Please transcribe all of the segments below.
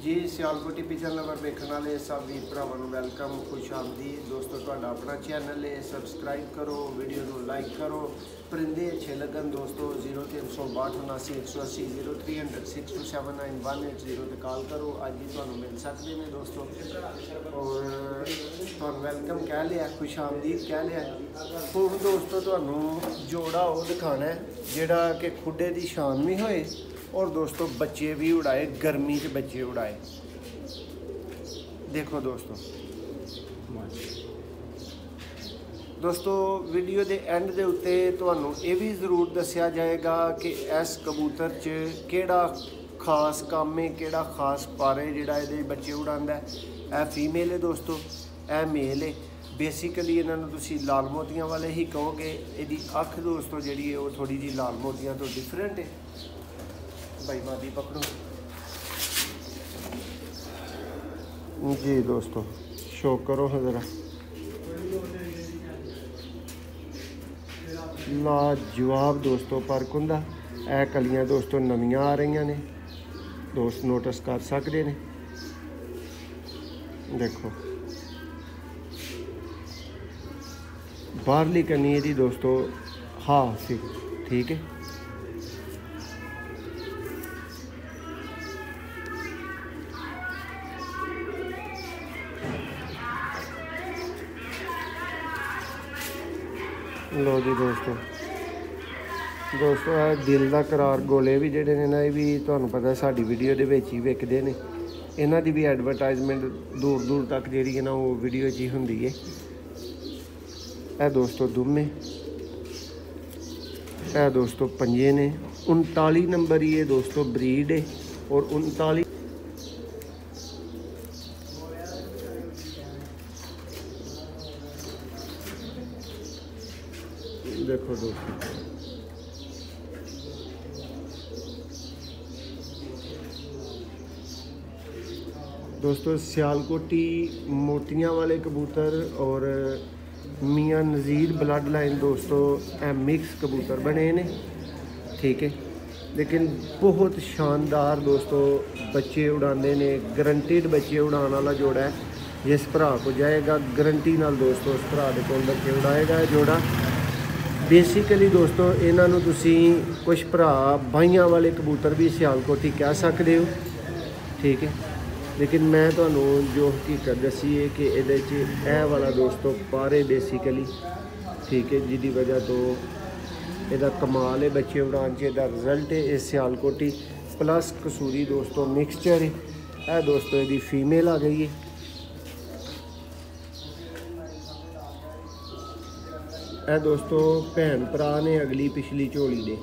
जी Sialkot टिप्पी channel पर देखने वाले सब वीर भरावां नूं वेलकम खुश आमदीद दोस्तों। तुहाडा अपना चैनल है, सबसक्राइब करो, वीडियो नूं लाइक करो। परिंदे अच्छे लगन दोस्तों 0362 79 180 0300 ते कॉल करो। अज भी तुहानूं मिल सकते हैं दोस्तों और तुहानूं वेलकम कह लिया, खुश आमदीद कह लिया। हुण दोस्तों तुहानूं जोड़ा वो दिखाना है जिहड़ा कि खुडे दी शान भी होए और दोस्तों बच्चे भी उड़ाए, गर्मी च बच्चे उड़ाए। देखो दोस्तों वीडियो के एंड के उत्ते तुहानूं ये भी जरूर दस्या जाएगा कि इस कबूतर च केड़ा खास काम है, केड़ा खास पर है जिहड़ा इहदे बच्चे उड़ांदा है। यह फीमेल है दोस्तों, यह मेल है। बेसिकली इन्होंने तुसी लाल मोतियां वाले ही कहोगे। इहदी अख दोस्तों जिहड़ी है वो थोड़ी जी लाल मोतियां तो डिफरेंट है। भाई मादी पकड़ो जी दोस्तों, शो करो ज़रा। लाजवाब दोस्तों पर कुंदा ए कलियां दोस्तों नवियां आ रही ने, दोस्त नोटिस कर सकते हैं। देखो बाहरली कनी दी दोस्तों हाफ सी, ठीक है। लो जी दोस्तों दिल का करार गोले भी जोड़े ने ना, ये भी तुहानूं पता साडी वीडियो दे विच ही विकदे ने। इन्हां दी भी एडवरटाइजमेंट दूर दूर तक जिहड़ी है ना वो वीडियो च ही हुंदी है। यह दोस्तों दुम्मे, यह दोस्तों पंजे ने। 39 नंबर ही है दोस्तों ब्रीड है और 39 देखो दोस्तों सियालकोटी मोतियां वाले कबूतर और मियाँ नज़ीर ब्लड लाइन दोस्तों ए मिक्स कबूतर बने ने, ठीक है। लेकिन बहुत शानदार दोस्तों बच्चे उड़ाते ने, गारंटीड बच्चे उड़ाने वाला जोड़ा है। जिस भरा को जाएगा गारंटी नाल दोस्तों उस भरा के कोल बच्चे उड़ाएगा जोड़ा। बेसिकली दोस्तों इन्हों तुसी कुछ भरा बाइयां वाले कबूतर भी सियालकोटी कह सकते हो, ठीक है। लेकिन मैं तुहानूं जो हकीकत दसी है कि ये वाला दोस्तों पारे बेसिकली, ठीक है, जिदी वजह तो यदा कमाल है बच्चे उड़ान च रिजल्ट है। ये सियालकोटी प्लस कसूरी दोस्तों मिक्सचर है। यह दोस्तों यदी फीमेल आ गई है। यह दोस्तों भैन भरा ने अगली पिछली झोली दे।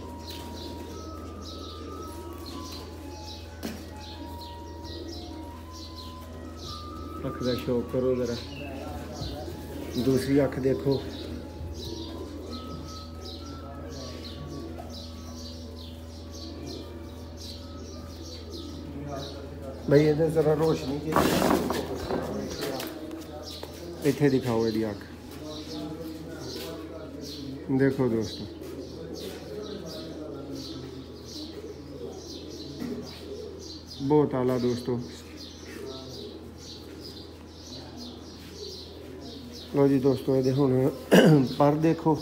अख का शौक करो ज़रा, दूसरी अख देखो। भाई इधर ज़रा रोशनी के इत्थे दिखाओ यदि अख। देखो दोस्तों बहुत आला दोस्तों। लो जी दोस्तों ये हुण पर देखो,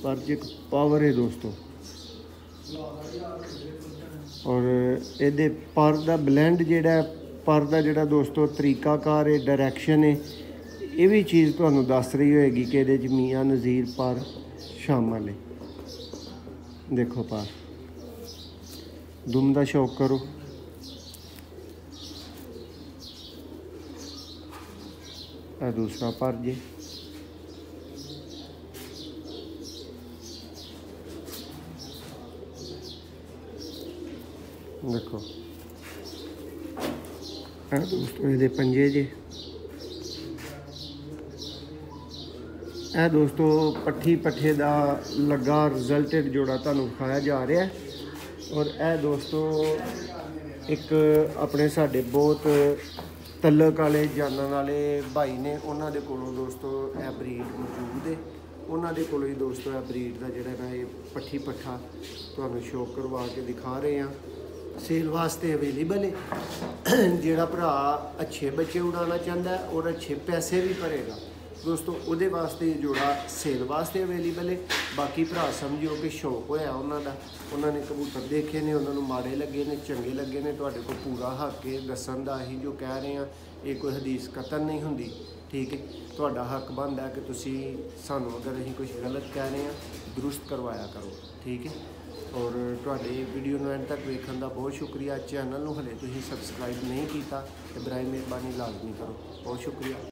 पर एक पावर है दोस्तों और ये पर दा ब्लेंड जिहड़ा पर दा जिहड़ा दोस्तों तरीकाकार है, डायरैक्शन है, ये भी चीज़ तुहानूं दस रही होएगी कि इहदे च मियाँ नज़ीर पर शामिल है। देखो पर दुम दा शौक करो। यह दूसरा पर जी, देखो यह दोस्तों ये पंजे जे। यह दोस्तों पट्ठी पट्ठे का लगा रिजल्टेड जोड़ा तुहानूं दिखाया जा रहा है। और यह दोस्तों एक अपने साडे बहुत तलक वाले जानन वाले भाई ने, उन्होंने कोलों दोस्तों यह ब्रीड मौजूद है। ਉਹਨਾਂ ਦੇ ਕੋਲੋਂ ਹੀ ਦੋਸਤੋ ਇਹ ਬਰੀਡ ਦਾ ਜਿਹੜਾ ਨਾ ਇਹ ਪੱਠੀ ਪੱਠਾ ਤੁਹਾਨੂੰ ਸ਼ੋਅ ਕਰਵਾ ਕੇ ਦਿਖਾ ਰਹੇ ਹਾਂ। सेल वास्ते अवेलेबल है। जोड़ा भरा अच्छे बच्चे उड़ाना चाहता है और अच्छे पैसे भी भरेगा दोस्तों, वो वास्ते जोड़ा सेल वास्ते अवेलेबल है। बाकी भरा समझो कि शौक होया उन्होंने, उन्होंने कबूतर देखे ने, उन्होंने माड़े लगे ने चंगे लगे ने, तुहाडे को पूरा हक है दसन दा। ही जो कह रहे हैं ये कोई हदीस कतन नहीं हुंदी, ठीक है। तुहाडा हक बनता है कि तुसी सानू अगर असीं कुछ गलत कह रहे हैं दुरुस्त करवाया करो, ठीक है। और तुहाडे वीडियो नूं एंड तक वेखण दा बहुत शुक्रिया। चैनल नूं हले तुसीं सबसक्राइब नहीं कीता ते बराए मेहरबानी लाजमी करो। बहुत शुक्रिया।